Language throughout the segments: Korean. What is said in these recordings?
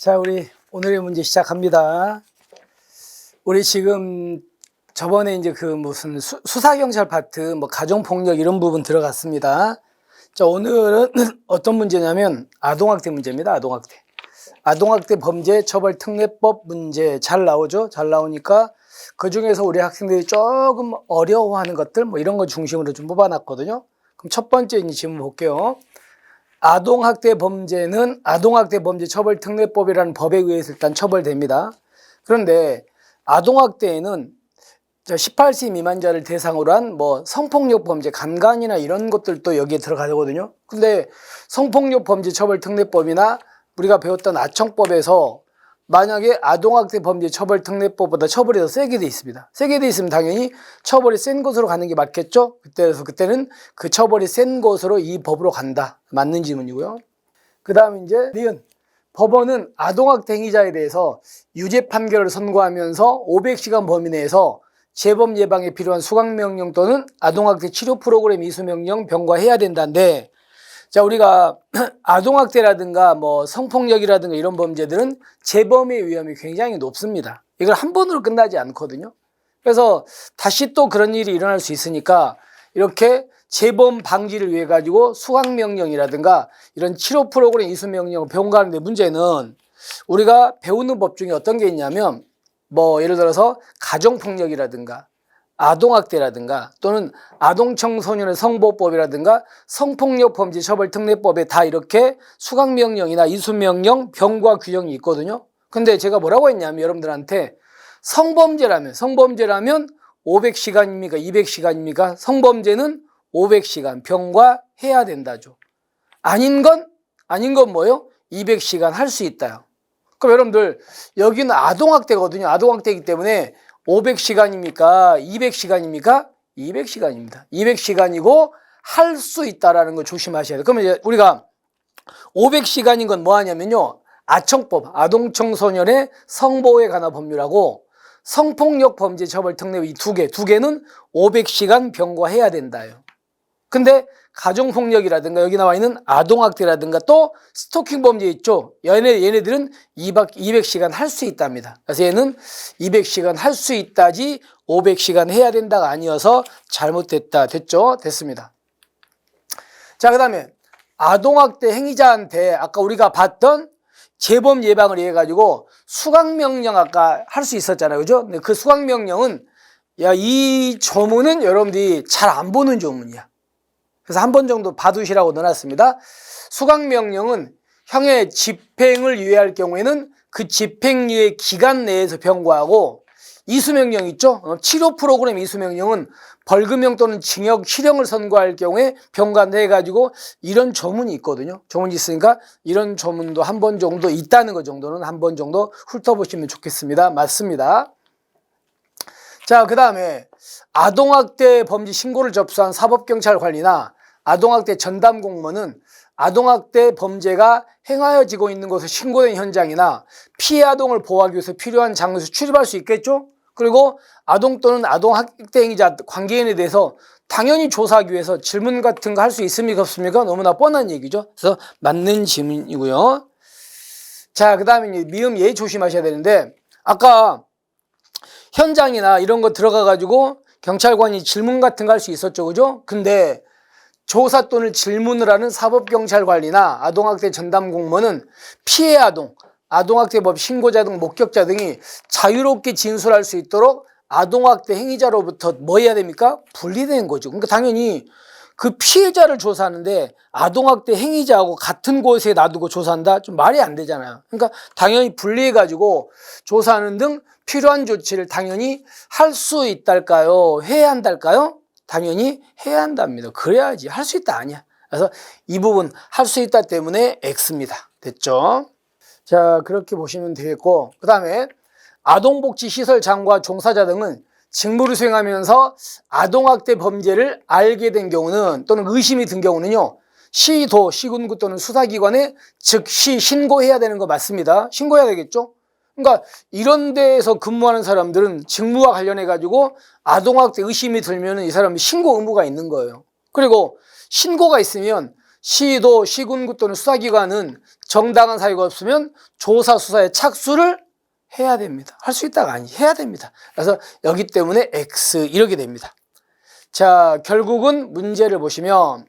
자, 우리 오늘의 문제 시작합니다. 우리 지금 저번에 이제 그 무슨 수사경찰 파트, 뭐 가정폭력 이런 부분 들어갔습니다. 자, 오늘은 어떤 문제냐면 아동학대 문제입니다. 아동학대. 아동학대 범죄 처벌 특례법 문제 잘 나오죠? 잘 나오니까 그 중에서 우리 학생들이 조금 어려워하는 것들 뭐 이런 거 중심으로 좀 뽑아놨거든요. 그럼 첫 번째 이제 질문 볼게요. 아동학대 범죄는 아동학대 범죄 처벌 특례법이라는 법에 의해서 일단 처벌됩니다. 그런데 아동학대에는 18세 미만자를 대상으로 한 뭐 성폭력 범죄, 강간이나 이런 것들도 여기에 들어가거든요. 근데 성폭력 범죄 처벌 특례법이나 우리가 배웠던 아청법에서 만약에 아동학대 범죄 처벌 특례법보다 처벌이 더 세게 돼 있습니다. 세게 돼 있으면 당연히 처벌이 센 곳으로 가는 게 맞겠죠? 그때는 그 처벌이 센 곳으로 이 법으로 간다. 맞는 질문이고요. 그 다음에 이제 니은. 법원은 아동학대 행위자에 대해서 유죄 판결을 선고하면서 500시간 범위 내에서 재범 예방에 필요한 수강명령 또는 아동학대 치료 프로그램 이수명령 병과해야 된다는데, 자, 우리가 아동학대라든가 뭐 성폭력이라든가 이런 범죄들은 재범의 위험이 굉장히 높습니다. 이걸 한 번으로 끝나지 않거든요. 그래서 다시 또 그런 일이 일어날 수 있으니까 이렇게 재범 방지를 위해 가지고 수강명령이라든가 이런 치료 프로그램 이수명령을 병과하는데, 문제는 우리가 배우는 법 중에 어떤 게 있냐면 뭐 예를 들어서 가정폭력이라든가 아동학대라든가 또는 아동청소년의 성보호법이라든가 성폭력 범죄 처벌 특례법에 다 이렇게 수강명령이나 이수명령, 병과 규정이 있거든요. 근데 제가 뭐라고 했냐면 여러분들한테 성범죄라면 500시간입니까? 200시간입니까? 성범죄는 500시간 병과 해야 된다죠. 아닌 건 뭐예요? 200시간 할 수 있다요. 그럼 여러분들 여기는 아동학대거든요. 아동학대이기 때문에 500시간입니까? 200시간입니까? 200시간입니다. 200시간이고 할 수 있다라는 거 조심하셔야 돼요. 그러면 이제 우리가 500시간인 건 뭐 하냐면요. 아청법, 아동청소년의 성보호에 관한 법률하고 성폭력 범죄 처벌 특례 이 두 개는 500시간 병과해야 된다요. 근데 가정폭력이라든가 여기 나와 있는 아동학대라든가 또 스토킹 범죄 있죠. 얘네들은 200시간 할 수 있답니다. 그래서 얘는 200시간 할 수 있다지 500시간 해야 된다가 아니어서 잘못됐다. 됐죠? 됐습니다. 자, 그 다음에 아동학대 행위자한테 아까 우리가 봤던 재범 예방을 위해 가지고 수강명령 아까 할 수 있었잖아요. 그죠? 근데 그 수강명령은 이 조문은 여러분들이 잘 안 보는 조문이야. 그래서 한 번 정도 봐두시라고 넣어놨습니다. 수강명령은 형의 집행을 유예할 경우에는 그 집행유예 기간 내에서 병과하고, 이수명령 있죠? 치료 프로그램 이수명령은 벌금형 또는 징역, 실형을 선고할 경우에 병과해가지고 이런 조문이 있거든요. 조문이 있으니까 이런 조문도 한 번 정도 있다는 것 정도는 한 번 정도 훑어보시면 좋겠습니다. 맞습니다. 자, 그 다음에 아동학대 범죄 신고를 접수한 사법경찰관리나 아동학대 전담 공무원은 아동학대 범죄가 행하여지고 있는 곳에 신고된 현장이나 피해 아동을 보호하기 위해서 필요한 장소에 출입할 수 있겠죠? 그리고 아동 또는 아동학대 행위자 관계인에 대해서 당연히 조사하기 위해서 질문 같은 거 할 수 있습니까? 없습니까? 너무나 뻔한 얘기죠. 그래서 맞는 질문이고요. 자, 그 다음에 미음 예 조심하셔야 되는데, 아까 현장이나 이런 거 들어가가지고 경찰관이 질문 같은 거 할 수 있었죠. 그죠? 근데 조사 또는 질문을 하는 사법경찰관리나 아동학대 전담 공무원은 피해 아동, 아동학대법 신고자 등 목격자 등이 자유롭게 진술할 수 있도록 아동학대 행위자로부터 뭐 해야 됩니까? 분리된 거죠. 그러니까 당연히 그 피해자를 조사하는데 아동학대 행위자하고 같은 곳에 놔두고 조사한다? 좀 말이 안 되잖아요. 그러니까 당연히 분리해가지고 조사하는 등 필요한 조치를 당연히 할 수 있달까요? 해야 한달까요? 당연히 해야 한답니다. 그래야지. 할 수 있다 아니야. 그래서 이 부분 할 수 있다 때문에 X입니다. 됐죠? 자, 그렇게 보시면 되겠고, 그 다음에 아동복지시설 장과 종사자 등은 직무를 수행하면서 아동학대 범죄를 알게 된 경우는 또는 의심이 든 경우는요, 시도, 시군구 또는 수사기관에 즉시 신고해야 되는 거 맞습니다. 신고해야 되겠죠? 그러니까 이런 데에서 근무하는 사람들은 직무와 관련해 가지고 아동학대 의심이 들면 이 사람이 신고 의무가 있는 거예요. 그리고 신고가 있으면 시도, 시군구 또는 수사기관은 정당한 사유가 없으면 조사 수사에 착수를 해야 됩니다. 할 수 있다가 아니 해야 됩니다. 그래서 여기 때문에 X 이렇게 됩니다. 자, 결국은 문제를 보시면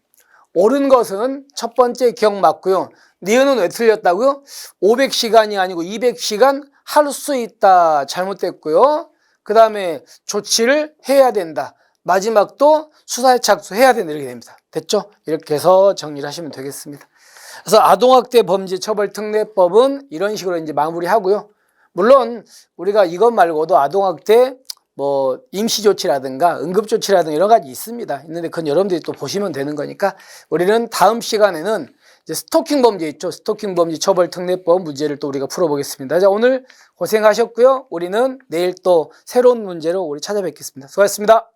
옳은 것은 첫 번째 기억 맞고요. 니은은 왜 틀렸다고요? 500시간이 아니고 200시간 할 수 있다. 잘못됐고요. 그 다음에 조치를 해야 된다. 마지막도 수사에 착수해야 된다. 이렇게 됩니다. 됐죠? 이렇게 해서 정리를 하시면 되겠습니다. 그래서 아동학대 범죄 처벌 특례법은 이런 식으로 이제 마무리하고요. 물론 우리가 이것 말고도 아동학대 뭐 임시조치라든가 응급조치라든가 여러 가지 있습니다. 있는데 그건 여러분들이 또 보시면 되는 거니까 우리는 다음 시간에는 이제 스토킹 범죄 있죠. 스토킹 범죄 처벌 특례법 문제를 또 우리가 풀어보겠습니다. 자, 오늘 고생하셨고요. 우리는 내일 또 새로운 문제로 우리 찾아뵙겠습니다. 수고하셨습니다.